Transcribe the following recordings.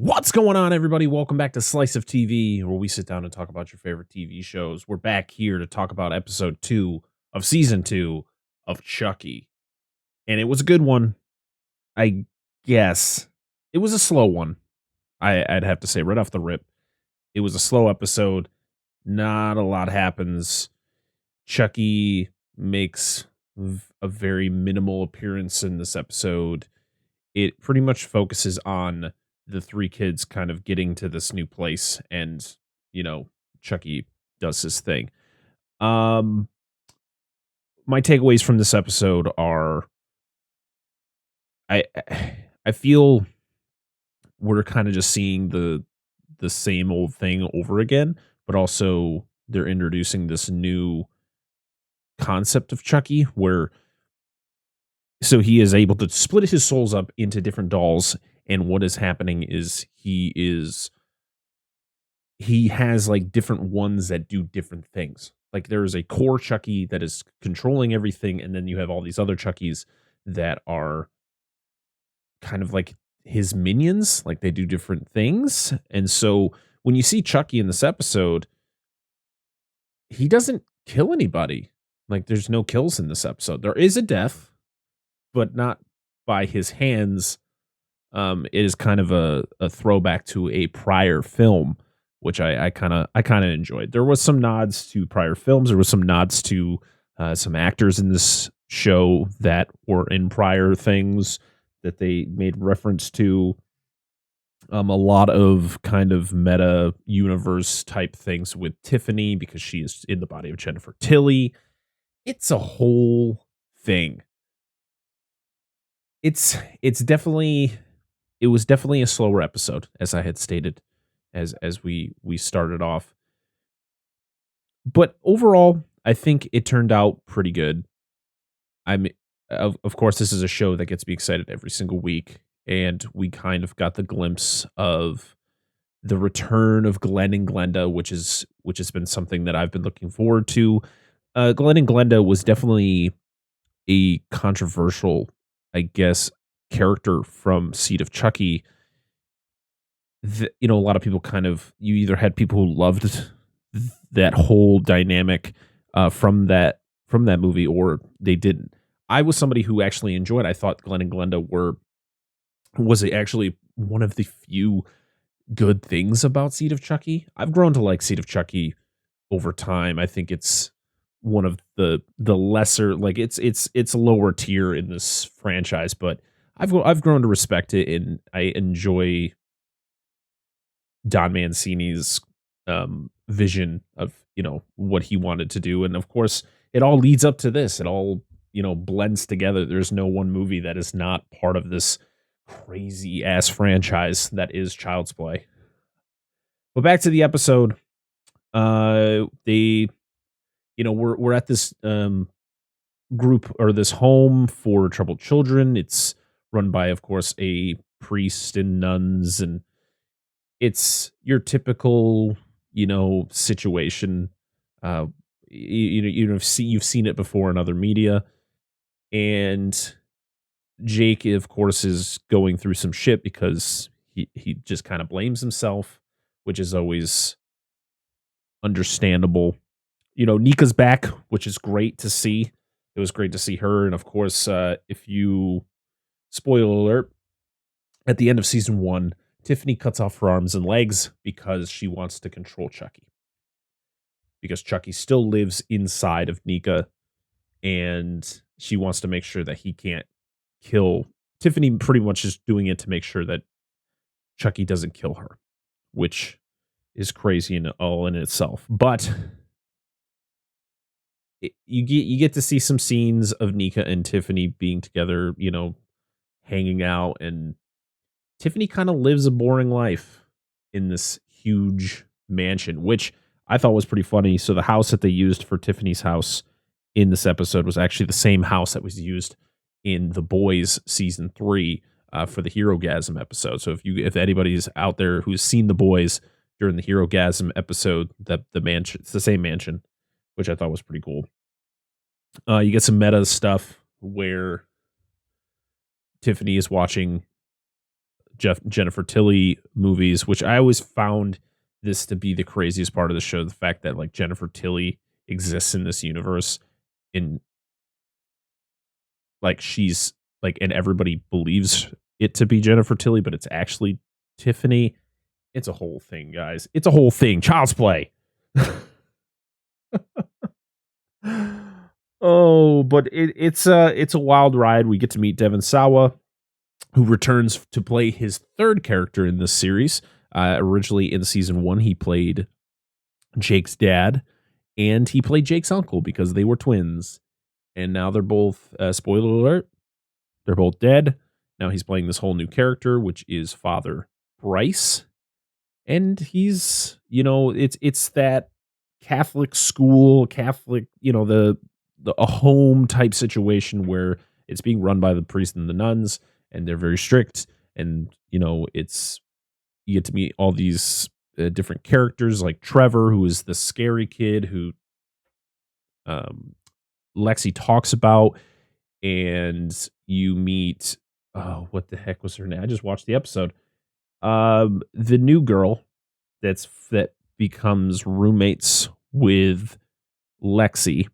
What's going on, everybody? Welcome back to Slice of TV, where we sit down and talk about your favorite TV shows. We're back here to talk about episode 2 of season 2 of Chucky. And it was a good one, I guess. It was a slow one, I'd have to say, right off the rip. It was a slow episode. Not a lot happens. Chucky makes a very minimal appearance in this episode. It pretty much focuses on the three kids kind of getting to this new place, and Chucky does his thing. My takeaways from this episode are I I feel we're kind of just seeing the same old thing over again, but also they're introducing this new concept of Chucky where so he is able to split his souls up into different dolls, and what is happening is he has like different ones that do different things. Like there is a core Chucky that is controlling everything, and then you have all these other Chuckies that are kind of like his minions, like they do different things. And so when you see Chucky in this episode, he doesn't kill anybody. Like there's no kills in this episode. There is a death, but not by his hands. It is kind of a throwback to a prior film, which I kind of enjoyed. There was some nods to prior films. There was some nods to some actors in this show that were in prior things that they made reference to. A lot of kind of meta universe type things with Tiffany because she is in the body of Jennifer Tilly. It's a whole thing. It's definitely it was definitely a slower episode, as I had stated, as we started off. But overall, I think it turned out pretty good. I'm of course this is a show that gets me excited every single week, and we kind of got the glimpse of the return of Glenn and Glenda, which has been something that I've been looking forward to. Glenn and Glenda was definitely a controversial, I guess, character from Seed of Chucky. A lot of people kind of you either had people who loved that whole dynamic from that movie, or they didn't. I was somebody who actually enjoyed. I thought Glenn and Glenda was actually one of the few good things about Seed of Chucky. I've grown to like Seed of Chucky over time. I think it's one of the lesser, like it's lower tier in this franchise, but I've grown to respect it, and I enjoy Don Mancini's vision of what he wanted to do, and of course it all leads up to this. It all blends together. There's no one movie that is not part of this crazy ass franchise that is Child's Play. But back to the episode. They we're at this group or this home for troubled children. It's run by, of course, a priest and nuns, and it's your typical situation. You've seen it before in other media, and Jake, of course, is going through some shit because he just kind of blames himself, which is always understandable. Nika's back, which is great to see. It was great to see her. And of course, if you spoiler alert, at the end of season 1, Tiffany cuts off her arms and legs because she wants to control Chucky. Because Chucky still lives inside of Nika, and she wants to make sure that he can't kill. Tiffany pretty much is doing it to make sure that Chucky doesn't kill her, which is crazy in all in itself. But you get to see some scenes of Nika and Tiffany being together, hanging out, and Tiffany kind of lives a boring life in this huge mansion, which I thought was pretty funny. So the house that they used for Tiffany's house in this episode was actually the same house that was used in The Boys season 3 for the Hero-gasm episode. So if anybody's out there who's seen The Boys during the Hero-gasm episode, that the mansion, it's the same mansion, which I thought was pretty cool. You get some meta stuff where Tiffany is watching Jennifer Tilly movies, which I always found this to be the craziest part of the show. The fact that like Jennifer Tilly exists in this universe and like she's like, and everybody believes it to be Jennifer Tilly, but it's actually Tiffany. It's a whole thing, guys. It's a whole thing. Child's Play. Oh, but it's a wild ride. We get to meet Devon Sawa, who returns to play his third character in this series. Originally in season 1, he played Jake's dad, and he played Jake's uncle because they were twins. And now they're both, spoiler alert, they're both dead. Now he's playing this whole new character, which is Father Bryce. And he's, it's that Catholic school, Catholic, a home type situation where it's being run by the priest and the nuns, and they're very strict. And, it's, you get to meet all these different characters like Trevor, who is the scary kid who Lexi talks about. And you meet, oh, what the heck was her name? I just watched the episode. The new girl that becomes roommates with Lexi.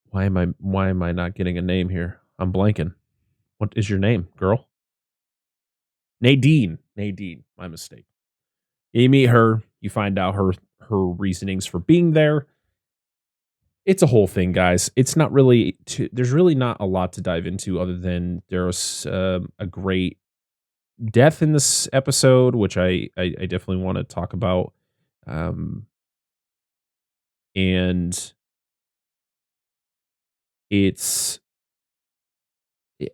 Why am I not getting a name here? I'm blanking. What is your name, girl? Nadine. My mistake. You meet her, you find out her reasonings for being there. It's a whole thing, guys. It's not really there's really not a lot to dive into other than there's a great death in this episode, which I definitely want to talk about. And it's,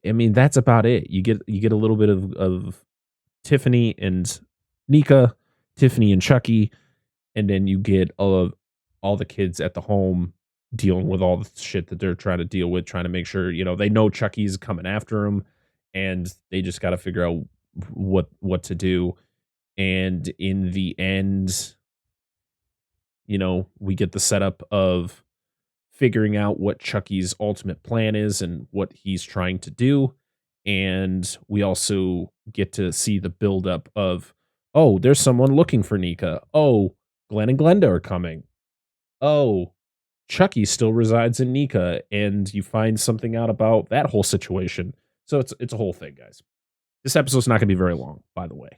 I mean, that's about it. You get a little bit of Tiffany and Nika, Tiffany and Chucky, and then you get all the kids at the home dealing with all the shit that they're trying to deal with, trying to make sure, they know Chucky's coming after them, and they just got to figure out what to do. And in the end, we get the setup of figuring out what Chucky's ultimate plan is and what he's trying to do. And we also get to see the buildup of, oh, there's someone looking for Nika. Oh, Glenn and Glenda are coming. Oh, Chucky still resides in Nika, and you find something out about that whole situation. So it's a whole thing, guys. This episode's not going to be very long, by the way.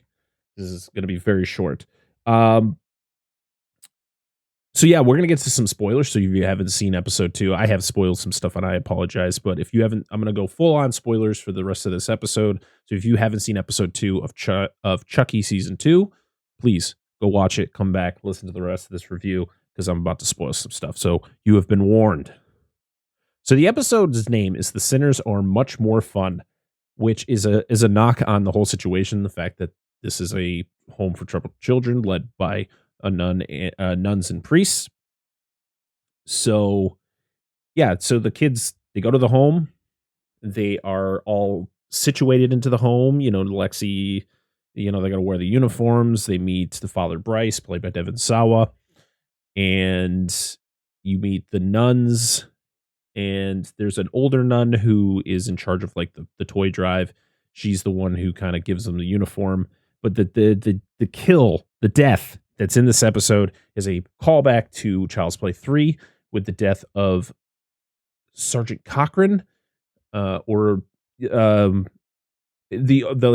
This is going to be very short. So yeah, we're going to get to some spoilers. So if you haven't seen episode 2, I have spoiled some stuff and I apologize. But if you haven't, I'm going to go full on spoilers for the rest of this episode. So if you haven't seen episode 2 of Chucky season 2, please go watch it, come back, listen to the rest of this review, because I'm about to spoil some stuff. So you have been warned. So the episode's name is The Sinners Are Much More Fun, which is a knock on the whole situation. The fact that this is a home for troubled children led by nuns and priests. So yeah, so the kids, they go to the home. They are all situated into the home. Lexi, they got to wear the uniforms. They meet the Father Bryce, played by Devon Sawa. And you meet the nuns. And there's an older nun who is in charge of like the toy drive. She's the one who kind of gives them the uniform. But the death that's in this episode is a callback to Child's Play 3 with the death of Sergeant Cochran, or the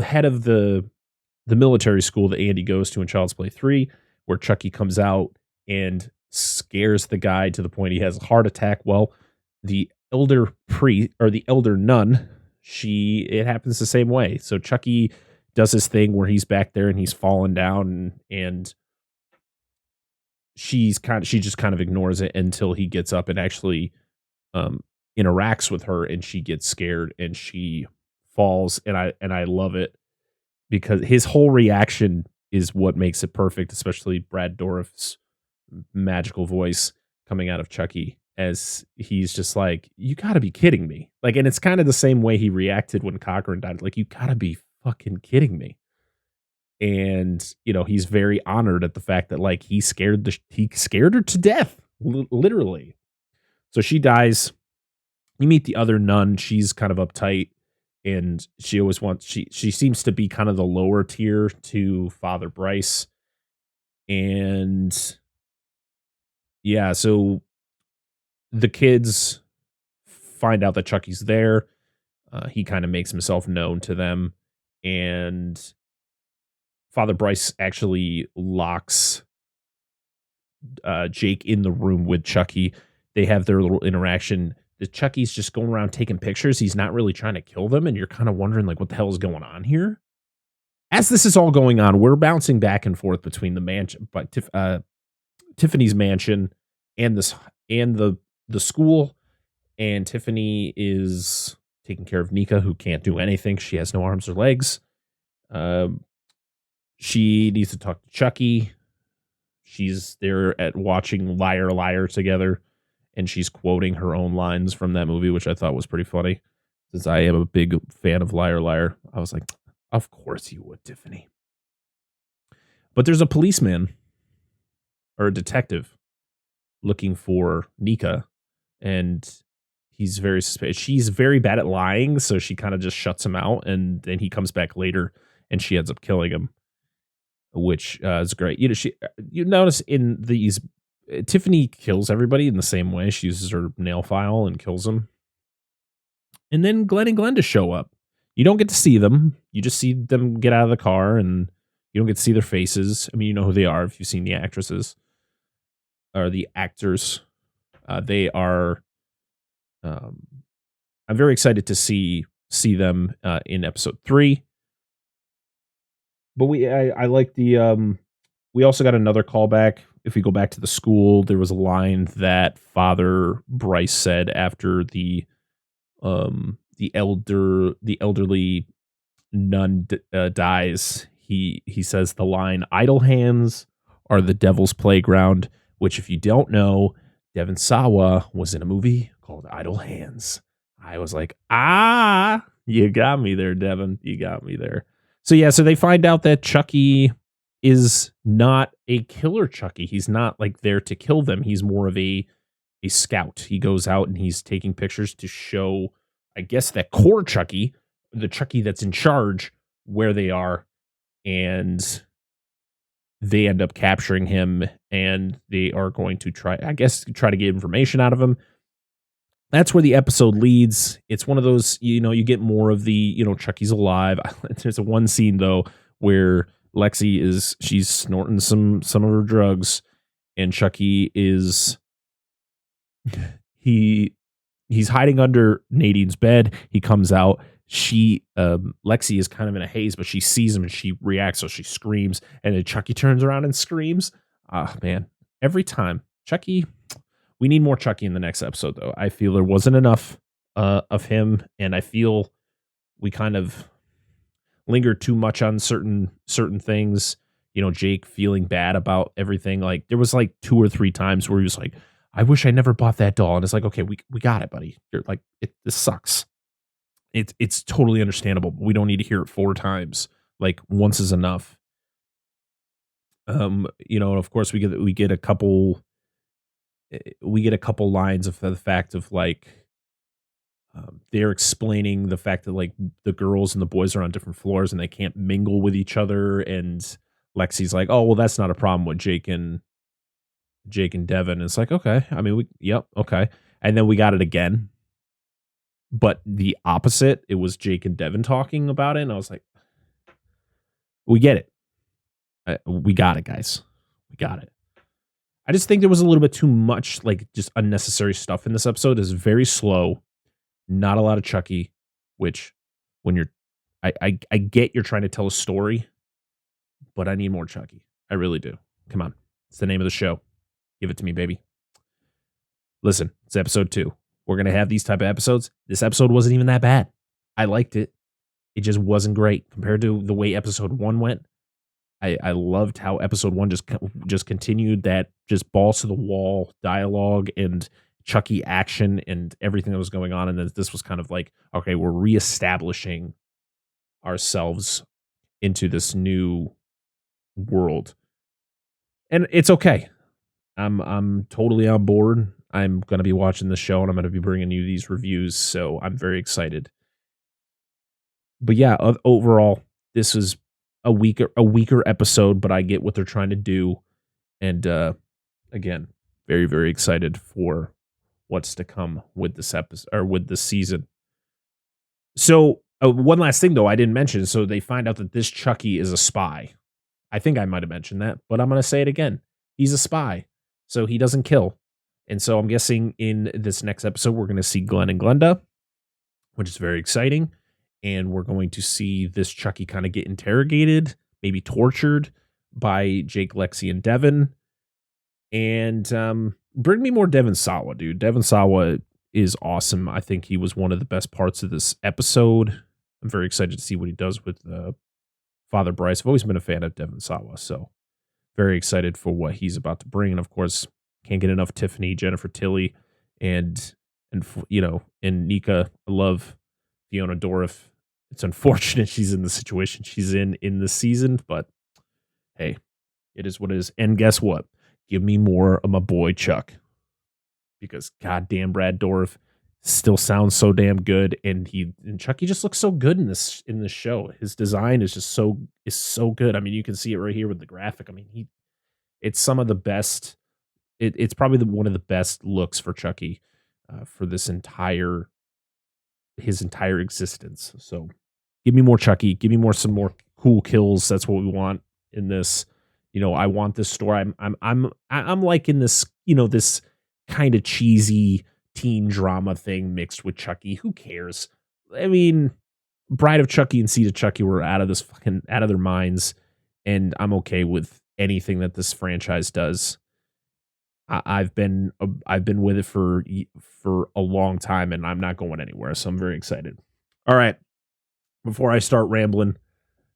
head of the military school that Andy goes to in Child's Play 3, where Chucky comes out and scares the guy to the point he has a heart attack. Well, the elder nun, it happens the same way. So Chucky does his thing where he's back there and he's falling down, and she just kind of ignores it until he gets up and actually interacts with her, and she gets scared and she falls. And I love it because his whole reaction is what makes it perfect, especially Brad Dourif's magical voice coming out of Chucky, as he's just like, you gotta be kidding me. Like, and it's kind of the same way he reacted when Cochran died. Like, you gotta be fucking kidding me. And, he's very honored at the fact that like he scared her to death, literally. So she dies. You meet the other nun. She's kind of uptight. and she always wants she seems to be kind of the lower tier to Father Bryce. And yeah, so the kids find out that Chucky's there. He kind of makes himself known to them, and Father Bryce actually locks Jake in the room with Chucky. They have their little interaction. The Chucky's just going around taking pictures. He's not really trying to kill them, and you're kind of wondering like, what the hell is going on here? As this is all going on, we're bouncing back and forth between the mansion, but Tiffany's mansion and this and the school. And Tiffany is taking care of Nika, who can't do anything. She has no arms or legs. Um, she needs to talk to Chucky. She's there at watching Liar Liar together, and she's quoting her own lines from that movie, which I thought was pretty funny. Since I am a big fan of Liar Liar, I was like, of course you would, Tiffany. But there's a policeman or a detective looking for Nika, and he's very suspicious. She's very bad at lying, so she kind of just shuts him out, and then he comes back later, and she ends up killing him, which is great. You notice in these, Tiffany kills everybody in the same way. She uses her nail file and kills them, and then Glenn and Glenda show up. You don't get to see them. You just see them get out of the car, and you don't get to see their faces. I mean, you know who they are if you've seen the actresses or the actors. They are. I'm very excited to see them in episode 3. But I like the we also got another callback. If we go back to the school, there was a line that Father Bryce said after the elderly nun dies. He says the line, "Idle hands are the devil's playground," which, if you don't know, Devon Sawa was in a movie called Idle Hands. I was like, you got me there, Devon. You got me there. So yeah, so they find out that Chucky is not a killer Chucky. He's not like there to kill them. He's more of a scout. He goes out and he's taking pictures to show, I guess, that core Chucky, the Chucky that's in charge, where they are. And they end up capturing him, and they are going to try to get information out of him. That's where the episode leads. It's one of those, you get more of the, Chucky's alive. There's one scene though where she's snorting some of her drugs, and Chucky is he's hiding under Nadine's bed. He comes out. Lexi is kind of in a haze, but she sees him and she reacts, so she screams, and then Chucky turns around and screams. Man, every time Chucky. We need more Chucky in the next episode, though. I feel there wasn't enough of him, and I feel we kind of lingered too much on certain things. Jake feeling bad about everything. Like, there was like 2 or 3 times where he was like, "I wish I never bought that doll," and it's like, okay, we got it, buddy. You're like, this sucks. It's totally understandable, but we don't need to hear it 4 times. Like, once is enough. Of course we get a couple lines of the fact of like they're explaining the fact that like the girls and the boys are on different floors and they can't mingle with each other, and Lexi's like, "Oh, well, that's not a problem with Jake and Devin." It's like, okay, I mean, okay. And then we got it again, but the opposite. It was Jake and Devin talking about it, and I was like, we get it. We got it, guys. We got it. I just think there was a little bit too much, like, just unnecessary stuff in this episode. It's very slow. Not a lot of Chucky, which when I get you're trying to tell a story, but I need more Chucky. I really do. Come on. It's the name of the show. Give it to me, baby. Listen, it's episode 2. We're going to have these type of episodes. This episode wasn't even that bad. I liked it. It just wasn't great compared to the way episode 1 went. I loved how episode 1 just continued that just balls to the wall dialogue and Chucky action and everything that was going on. And then this was kind of like, okay, we're reestablishing ourselves into this new world. And it's okay. I'm totally on board. I'm going to be watching the show, and I'm going to be bringing you these reviews. So I'm very excited. But yeah, overall, this was a weaker episode, but I get what they're trying to do. And again, very, very excited for what's to come with this episode or with this season. So one last thing though, I didn't mention. So they find out that this Chucky is a spy. I think I might have mentioned that, but I'm going to say it again. He's a spy, so he doesn't kill. And so I'm guessing in this next episode, we're going to see Glenn and Glenda, which is very exciting. And we're going to see this Chucky kind of get interrogated, maybe tortured by Jake, Lexi, and Devin. And bring me more Devin Sawa, dude. Devin Sawa is awesome. I think he was one of the best parts of this episode. I'm very excited to see what he does with Father Bryce. I've always been a fan of Devin Sawa, so very excited for what he's about to bring. And of course, can't get enough Tiffany, Jennifer Tilly, and Nika. I love Fiona Dourif. It's unfortunate she's in the situation she's in this season, but hey, it is what it is. And guess what? Give me more of my boy Chuck, because goddamn Brad Dourif still sounds so damn good, and Chucky just looks so good in this show. His design is just so good. I mean, you can see it right here with the graphic. I mean, it's some of the best. It's probably one of the best looks for Chucky for his entire existence. So give me more Chucky. Give me some more cool kills. That's what we want in this. I want this story. I'm liking this. This kind of cheesy teen drama thing mixed with Chucky. Who cares? I mean, Bride of Chucky and Seed of Chucky were out of their minds, and I'm okay with anything that this franchise does. I've been with it for a long time, and I'm not going anywhere. So I'm very excited. All right, before I start rambling,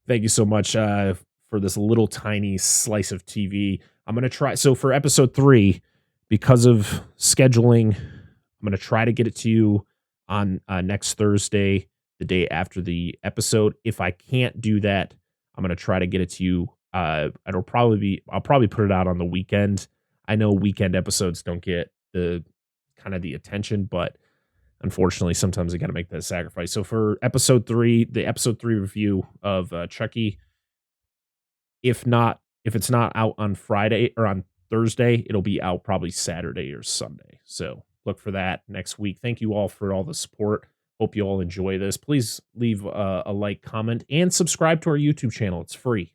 thank you so much for this little tiny slice of TV. I'm gonna try. So for episode 3, because of scheduling, I'm gonna try to get it to you on next Thursday, the day after the episode. If I can't do that, I'm gonna try to get it to you. I'll probably put it out on the weekend. I know weekend episodes don't get the attention, but unfortunately, sometimes I got to make that sacrifice. So for episode 3, the episode 3 review of Chucky, if it's not out on Friday or on Thursday, it'll be out probably Saturday or Sunday. So look for that next week. Thank you all for all the support. Hope you all enjoy this. Please leave a like, comment, and subscribe to our YouTube channel. It's free,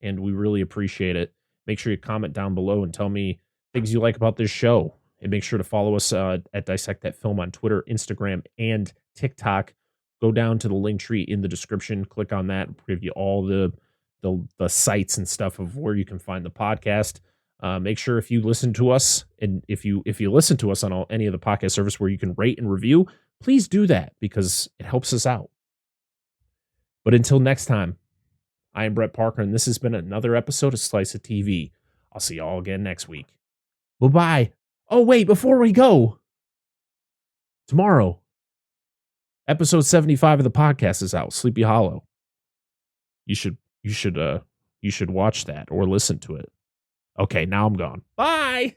and we really appreciate it. Make sure you comment down below and tell me things you like about this show. And make sure to follow us at Dissect That Film on Twitter, Instagram, and TikTok. Go down to the link tree in the description. Click on that. We'll give you all the sites and stuff of where you can find the podcast. Make sure if you listen to us, and if you listen to us on any of the podcast service where you can rate and review, please do that, because it helps us out. But until next time, I am Brett Parker, and this has been another episode of Slice of TV. I'll see y'all again next week. Bye-bye. Oh, wait, before we go, tomorrow, episode 75 of the podcast is out, Sleepy Hollow. You should watch that or listen to it. Okay, now I'm gone. Bye.